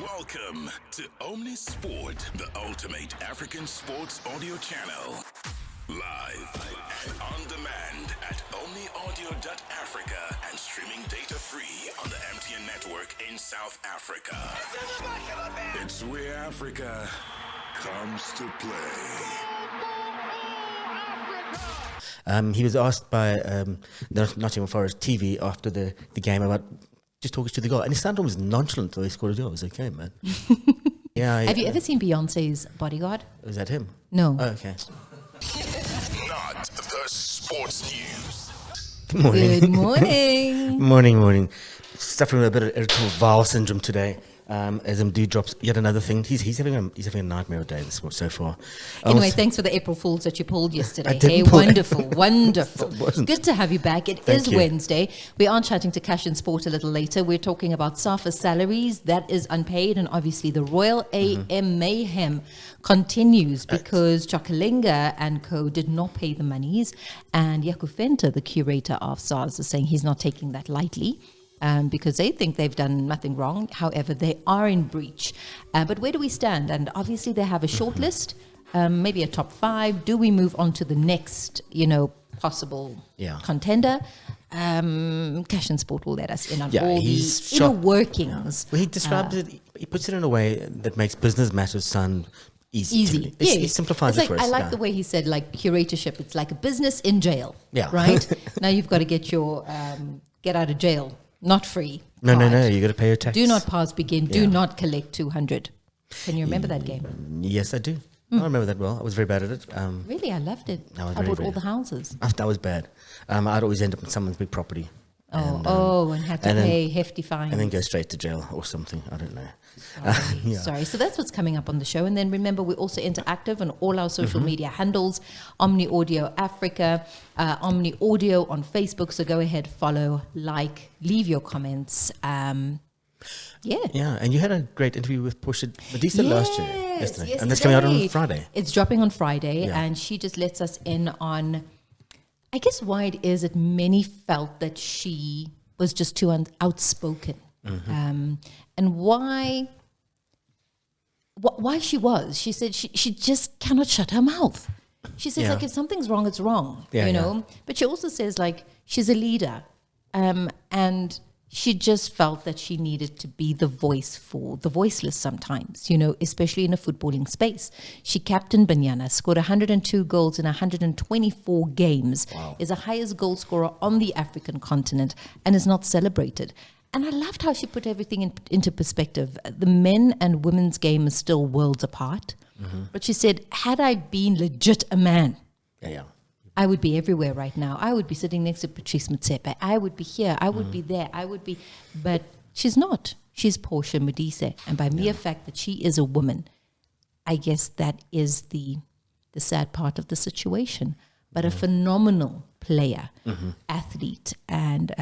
Welcome to Omnisport, the ultimate African sports audio channel. Live and on demand at omniaudio.africa and streaming data free on the MTN network in South Africa. It's where Africa comes to play. He was asked by Nottingham Forest TV after the game about just talking to the goal, and he sounded almost nonchalant the way he scored a goal. It was okay, man. Yeah. Have you ever seen Beyonce's Bodyguard? Was that him? No. Oh, okay. Not the sports news. Good morning. Good morning. morning. Suffering with a bit of irritable bowel syndrome today. As Mdu drops yet another thing. He's having a nightmare of a day so far. Anyway, thanks for the April Fools that you pulled yesterday. didn't Hey, pull wonderful. Good to have you back. It Thank is you. Wednesday. We are chatting to Cash and Sport a little later. We're talking about SAFA salaries. That is unpaid. And obviously the Royal AM mayhem continues because Chakalinga and co did not pay the monies. And Yakufenta, the curator of SARS, is saying he's not taking that lightly. Because they think they've done nothing wrong. However, they are in breach. But where do we stand? And obviously they have a short list, maybe a top 5. Do we move on to the next, possible contender? Cash and Sport will let us in on all the inner workings. Well, he describes it, he puts it in a way that makes business matters sound easy. He simplifies it for us. I like the way he said, curatorship. It's like a business in jail. Yeah. Right? Now you've got to get your get out of jail. Not free. No. You got to pay your tax. Do not pass begin. Do not collect 200. Can you remember that game? Yes, I do. I remember that well. I was very bad at it. Really, I loved it. I was I very, bought all the houses. That was bad. I'd always end up in someone's big property. And had to pay hefty fines. And then go straight to jail or something. I don't know. Sorry. So that's what's coming up on the show. And then remember, we're also interactive on all our social media handles. Omni Audio Africa, Omni Audio on Facebook. So go ahead, follow, like, leave your comments. Yeah, and you had a great interview with Portia Modise yesterday. And that's coming out on Friday. It's dropping on Friday, and she just lets us in on, I guess, why it is that many felt that she was just too outspoken, and why she was. She said she just cannot shut her mouth. She says if something's wrong, it's wrong. But she also says she's a leader, and she just felt that she needed to be the voice for the voiceless sometimes, especially in a footballing space. She captained Banyana, scored 102 goals in 124 games, is the highest goal scorer on the African continent, and is not celebrated. And I loved how she put everything into perspective. The men and women's game is still worlds apart. But she said, had I been legit a man, I would be everywhere right now. I would be sitting next to Patrice Motsepe. I would be here. I would be there. But she's not. She's Portia Modise. And by mere fact that she is a woman, I guess that is the sad part of the situation. But a phenomenal player, athlete, and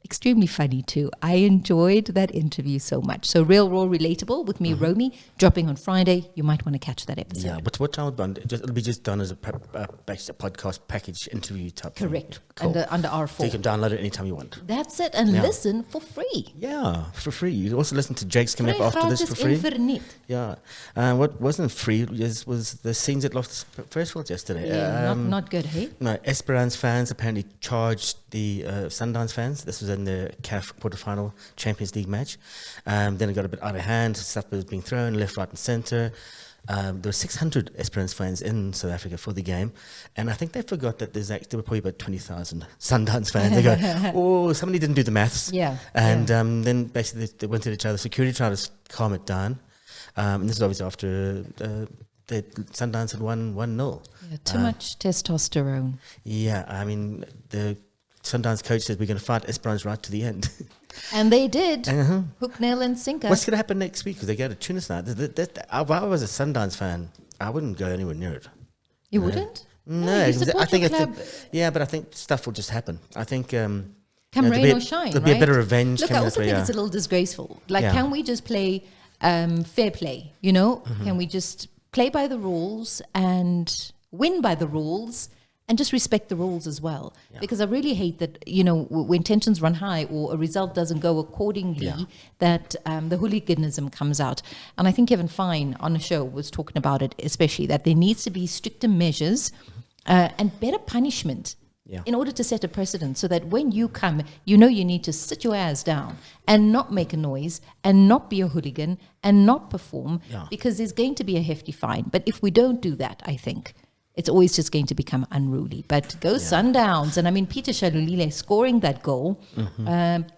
extremely funny too. I enjoyed that interview so much. So Real Raw Relatable with me, Romy, dropping on Friday. You might want to catch that episode. Yeah, but what time it'll be just done as a podcast package interview type. Correct. Cool. Under R4. So you can download it anytime you want. That's it. And listen for free. Yeah, for free. You can also listen to Jake's coming up after this for free. Infinite. Yeah. What wasn't free was the scenes at Loftus Festival yesterday. Yeah, not good, hey? No, Esperance fans apparently charged the Sundowns fans. This was in the CAF quarterfinal Champions League match. Then it got a bit out of hand. Stuff was being thrown left, right, and centre. There were 600 Esperance fans in South Africa for the game, and I think they forgot that there were probably about 20,000 Sundowns fans. They go, somebody didn't do the maths. Yeah. And then basically they went at each other. Security tried to calm it down. And this is obviously after the Sundowns had won 1-0. Yeah, too much testosterone. Yeah, I mean, the Sundowns coach said we're going to fight Esperance right to the end. And they did. Hook, nail, and sinker. What's going to happen next week? Because they go to Tunis now. If I was a Sundowns fan, I wouldn't go anywhere near it. You wouldn't? No, you support I think your club. but I think stuff will just happen. I think come rain or shine, there'll be a bit of revenge. Look, I also think it's a little disgraceful. Can we just play fair play? Can we just play by the rules and win by the rules? and just respect the rules as well. Because I really hate that, when tensions run high or a result doesn't go accordingly, that the hooliganism comes out. And I think Kevin Fine on the show was talking about it, especially that there needs to be stricter measures and better punishment in order to set a precedent, so that when you come, you need to sit your ass down and not make a noise and not be a hooligan and not perform, because there's going to be a hefty fine. But if we don't do that, I think it's always just going to become unruly. But go Sundowns. And I mean, Peter Shalulile scoring that goal.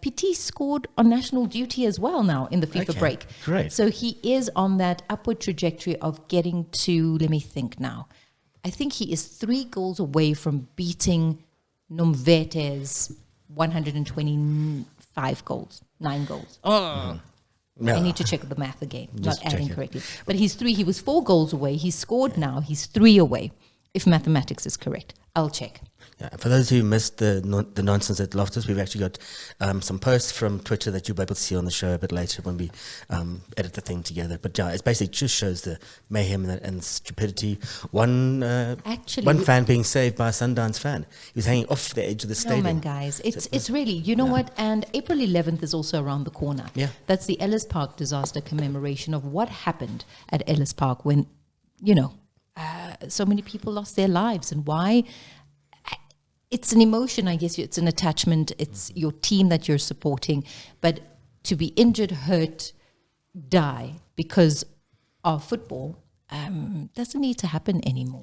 PT scored on national duty as well now in the FIFA break. Great. So he is on that upward trajectory of getting to, let me think now, I think he is 3 goals away from beating Nomvete's 125 goals, 9 goals. I need to check the math again, not adding correctly. But he's 3. He was 4 goals away. He's scored now. He's 3 away, if mathematics is correct. I'll check. Yeah, for those who missed the nonsense at Loftus, we've actually got some posts from Twitter that you'll be able to see on the show a bit later when we edit the thing together. But it basically just shows the mayhem and stupidity. One fan being saved by a Sundowns fan. He was hanging off the edge of the stadium. No, man, guys. It's really, what? And April 11th is also around the corner. Yeah. That's the Ellis Park disaster commemoration of what happened at Ellis Park when, so many people lost their lives, and why. It's an emotion, I guess. It's an attachment. It's your team that you're supporting. But to be injured, hurt, die because of football doesn't need to happen anymore.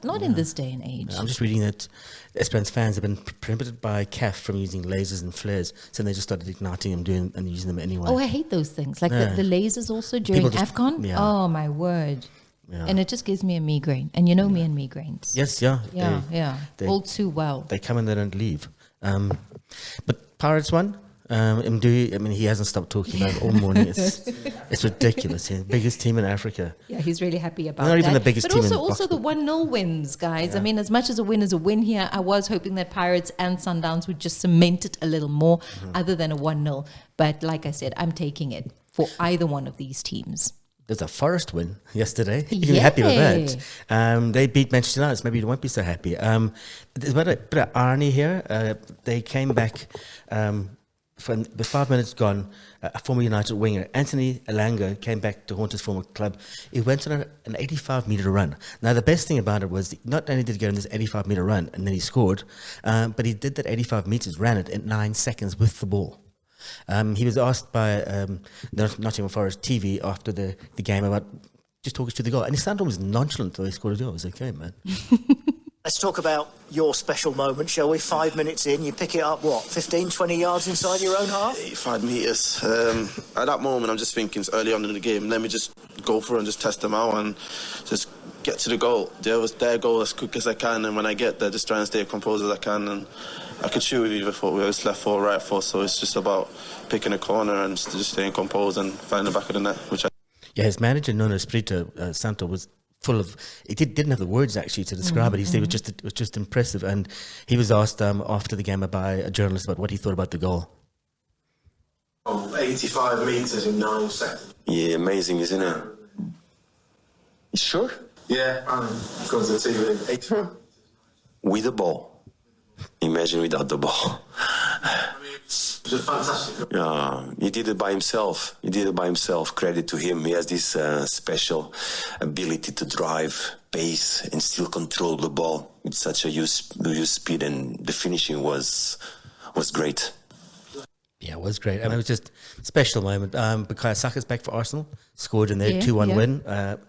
Not in this day and age. I'm just reading that Esperance fans have been prohibited by CAF from using lasers and flares, so they just started igniting them and using them anyway. Oh, I hate those things. Like the lasers also during AFCON. Yeah. Oh, my word. Yeah. And it just gives me a migraine. And me and migraines. Yes, They, all too well. They come and they don't leave. But Pirates won. Mdu, he hasn't stopped talking about it all morning. It's ridiculous. He's the biggest team in Africa. Yeah, he's really happy about that. Not even the biggest team in But also the 1-0 wins, guys. Yeah. I mean, as much as a win is a win here, I was hoping that Pirates and Sundowns would just cement it a little more other than a 1-0. But like I said, I'm taking it for either one of these teams. There's a Forest win yesterday. You can be happy with that. They beat Manchester United. Maybe you won't be so happy. There's a bit of irony here. They came back from the 5 minutes gone. A former United winger, Anthony Elango, came back to haunt his former club. He went on an 85-metre run. Now, the best thing about it was not only did he go on this 85-metre run and then he scored, but he did that 85 metres, ran it in 9 seconds with the ball. He was asked by Nottingham Forest TV after the game about just talking to the goal. And he sounded almost nonchalant though he scored a goal. It was okay, man. Let's talk about your special moment, shall we? 5 minutes in, you pick it up, 15, 20 yards inside your own half? 85 metres. At that moment, I'm just thinking it's early on in the game. Let me just go for it and just test them out and just get to the goal. There was their goal as quick as I can, and when I get there, just try and stay composed as I can. And I could shoot with either foot, whether it's left foot or right foot, so it's just about picking a corner and just staying composed and finding the back of the net, which I... Yeah, his manager, Nuno Espirito Santo, was full of... He didn't have the words, actually, to describe it. He said it was just impressive. And he was asked after the game by a journalist about what he thought about the goal. 85 metres in 9 seconds. Yeah, amazing, isn't it? You sure? Yeah, because the TV 85. With the ball. Imagine without the ball. It was fantastic. Yeah, he did it by himself. Credit to him. He has this special ability to drive, pace, and still control the ball with such a huge speed, and the finishing was great. Yeah, it was great. And it was just a special moment. Bukayo Saka's back for Arsenal, scored in their 2-1 win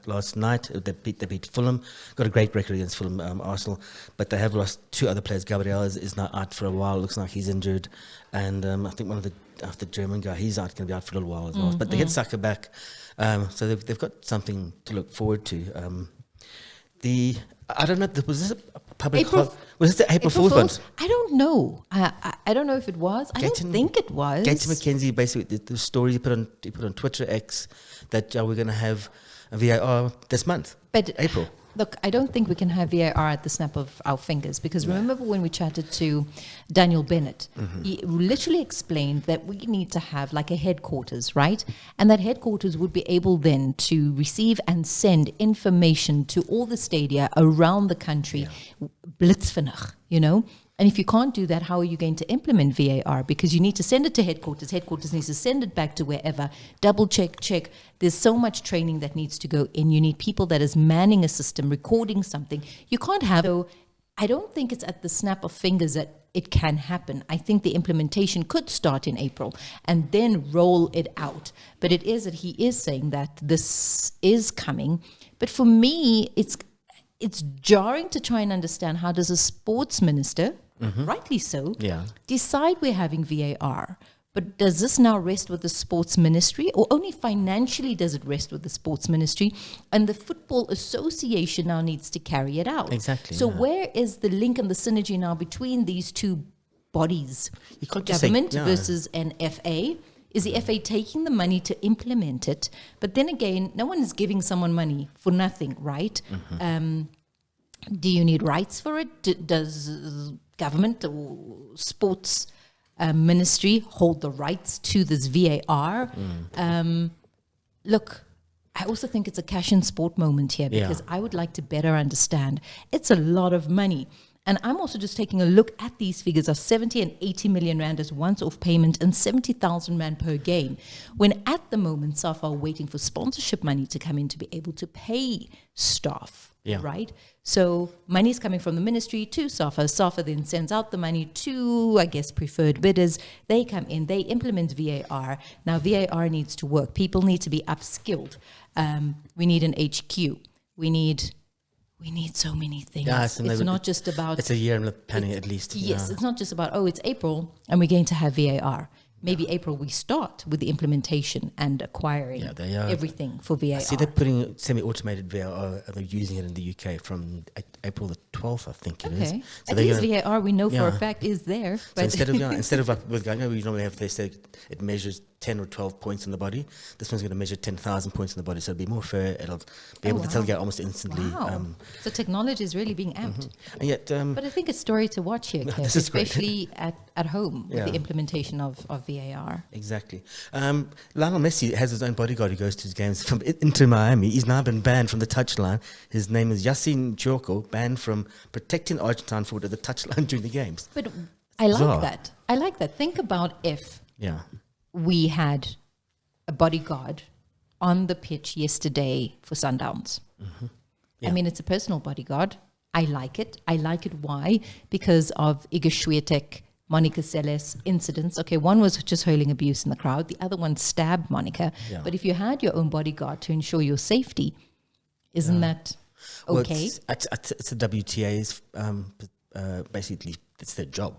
last night. They beat Fulham, got a great record against Fulham, Arsenal, but they have lost 2 other players. Gabriel is now out for a while. Looks like he's injured. And I think one of the German guy, he's going to be out for a little while as well. But they get Saka back. So they've got something to look forward to. I don't know, was this a public... was this the April Fool's one? I don't know. I don't know if it was. I don't think it was. Gaten McKenzie, basically, the story he put on Twitter X that we're going to have a VAR this month, but April. Look, I don't think we can have VAR at the snap of our fingers, because remember when we chatted to Daniel Bennett, he literally explained that we need to have like a headquarters, right? And that headquarters would be able then to receive and send information to all the stadia around the country, blitzvinnig, you know? And if you can't do that, how are you going to implement VAR? Because you need to send it to headquarters. Headquarters needs to send it back to wherever. Double check. There's so much training that needs to go in. You need people that is manning a system, recording something. You can't have... So I don't think it's at the snap of fingers that it can happen. I think the implementation could start in April and then roll it out. But it is that he is saying that this is coming. But for me, it's jarring to try and understand, how does a sports minister, rightly so, decide we're having VAR? But does this now rest with the sports ministry, or only financially does it rest with the sports ministry? And the Football Association now needs to carry it out. Exactly. So where is the link and the synergy now between these two bodies? You can't just say, government versus an FA. Is the FA taking the money to implement it? But then again, no one is giving someone money for nothing, right? Do you need rights for it? Does government or sports ministry hold the rights to this VAR? Look, I also think it's a cash in sport moment here, because I would like to better understand. It's a lot of money. And I'm also just taking a look at these figures of 70 and 80 million rand as once-off payment and 70,000 rand per game, when at the moment SAFA are waiting for sponsorship money to come in to be able to pay staff, right? So money is coming from the ministry to SAFA. SAFA then sends out the money to, I guess, preferred bidders. They come in, they implement VAR. Now VAR needs to work. People need to be upskilled. We need an HQ. We need so many things. It's not just about... It's a year in the planning at least. Yes, it's not just about, it's April and we're going to have VAR. Maybe April we start with the implementation and acquiring everything for VAR. I see they're putting semi-automated VAR, they're using it in the UK from April the 12th, I think it is. So at least VAR we know for a fact is there. But so instead of like with, I know we normally have, they say it measures 10 or 12 points in the body. This one's going to measure 10,000 points in the body, so it'll be more fair. It'll be able to tell you almost instantly. Wow. So technology is really being amped. And yet, but I think it's a story to watch here, Kev, especially at home with the implementation of VAR. Exactly. Lionel Messi has his own bodyguard who goes to his games from Inter Miami. He's now been banned from the touchline. His name is Yassine Choko, banned from protecting Argentine forward at the touchline during the games. But I like that. I like that. Think about if we had a bodyguard on the pitch yesterday for Sundowns. I mean, it's a personal bodyguard. I like it. I like it. Why? Because of Igor Swiatek, Monica Seles incidents. Okay, one was just hurling abuse in the crowd. The other one stabbed Monica. But if you had your own bodyguard to ensure your safety, isn't that okay? Well, it's the WTA's, basically, it's their job.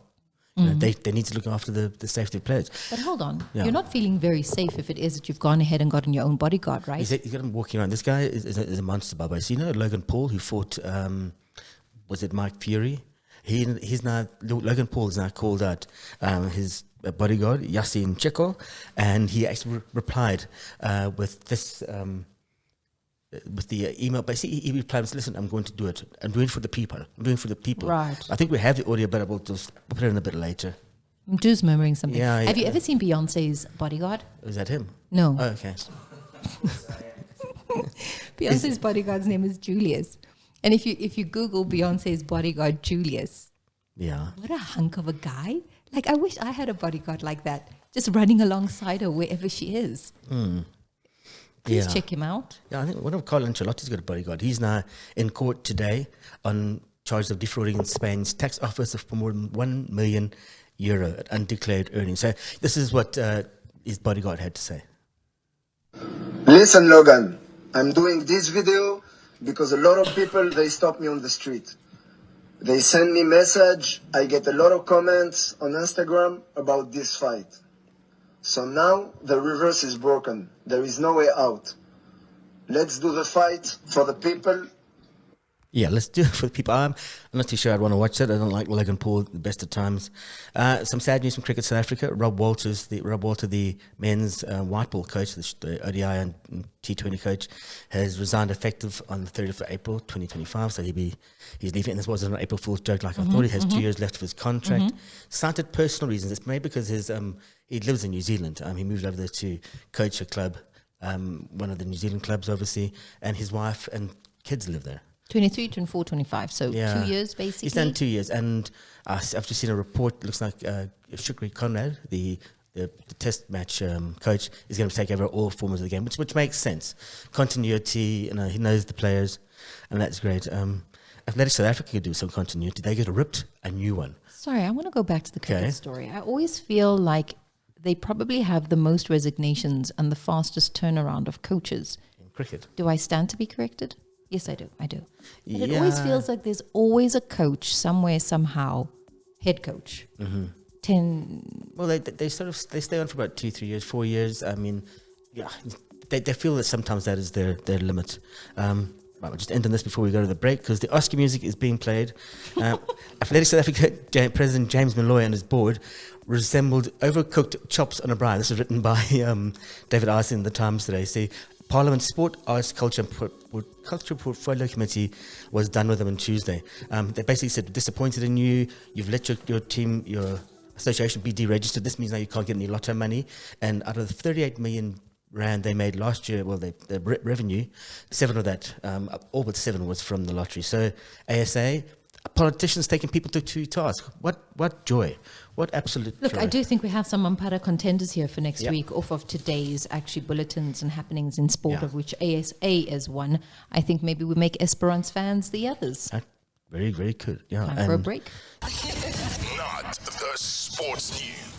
You know, they need to look after the safety of players. But hold on, you're not feeling very safe if it is that you've gone ahead and gotten your own bodyguard, right? He's got him walking around. This guy is a monster, Baba. So you know Logan Paul, who fought, was it Mike Fury? He's now, Logan Paul is now called out his bodyguard, Yassine Cheko, and he actually replied with this... with the email, basically he replied, listen, I'm going to do it. I'm doing it for the people. I'm doing it for the people. Right. I think we have the audio, but we'll just put it in a bit later. Dude's murmuring something. Have you yeah. ever seen Beyonce's bodyguard? Is that him? No. Oh, okay. Beyonce's bodyguard's name is Julius. And if you Google Beyonce's bodyguard Julius, what a hunk of a guy. Like, I wish I had a bodyguard like that, just running alongside her wherever she is. Please check him out. Yeah, I think one of Carlo Ancelotti's got a bodyguard. He's now in court today on charges of defrauding in Spain's tax office for more than €1 million at undeclared earnings. So this is what his bodyguard had to say. Listen, Logan, I'm doing this video because a lot of people, they stop me on the street. They send me message. I get a lot of comments on Instagram about this fight. So now the reverse is broken. There is no way out. Let's do the fight for the people. Yeah, let's do it for the people. I'm not too sure I'd want to watch that. I don't like Logan Paul, the best of times. Some sad news from Cricket South Africa. Rob Walter, the men's white ball coach, the ODI and T20 coach, has resigned effective on the 30th of April 2025. So he's leaving. And this wasn't an April Fool's joke like I thought. He has 2 years left of his contract. Cited personal reasons. It's maybe because he lives in New Zealand. He moved over there to coach a club, one of the New Zealand clubs, obviously, and his wife and kids live there. 23, 24, 25. So 2 years, basically. He's done 2 years. And I've just seen a report. It looks like Shukri Conrad, the test match coach, is going to take over all forms of the game, which makes sense. Continuity, he knows the players, and that's great. Athletic South Africa could do some continuity. They get a new one. Sorry, I want to go back to the cricket story. I always feel like they probably have the most resignations and the fastest turnaround of coaches. In cricket. Do I stand to be corrected? Yes, I do. But it always feels like there's always a coach somewhere, somehow, head coach. 10. Well, they stay on for about 2-3 years, 4 years. I mean, they feel that sometimes that is their limit. Right, we'll just end on this before we go to the break because the Oscar music is being played. Athletic South Africa President James Malloy and his board resembled overcooked chops on a brine. This was written by David Arson in the Times today. See, Parliament's Sport, Arts, Culture Portfolio Committee was done with them on Tuesday. They basically said, disappointed in you. You've let your team, your association be deregistered. This means now you can't get any lotto money. And out of the 38 million rand they made last year, well, the revenue, 7 of that, all but 7 was from the lottery. So ASA, politicians taking people to task. What joy. What absolute Look, joy. I do think we have some Umpara contenders here for next week off of today's actually bulletins and happenings in sport, of which ASA is one. I think maybe we make Esperance fans the others. Very, very good. Yeah. Time for a break. Not the sports news.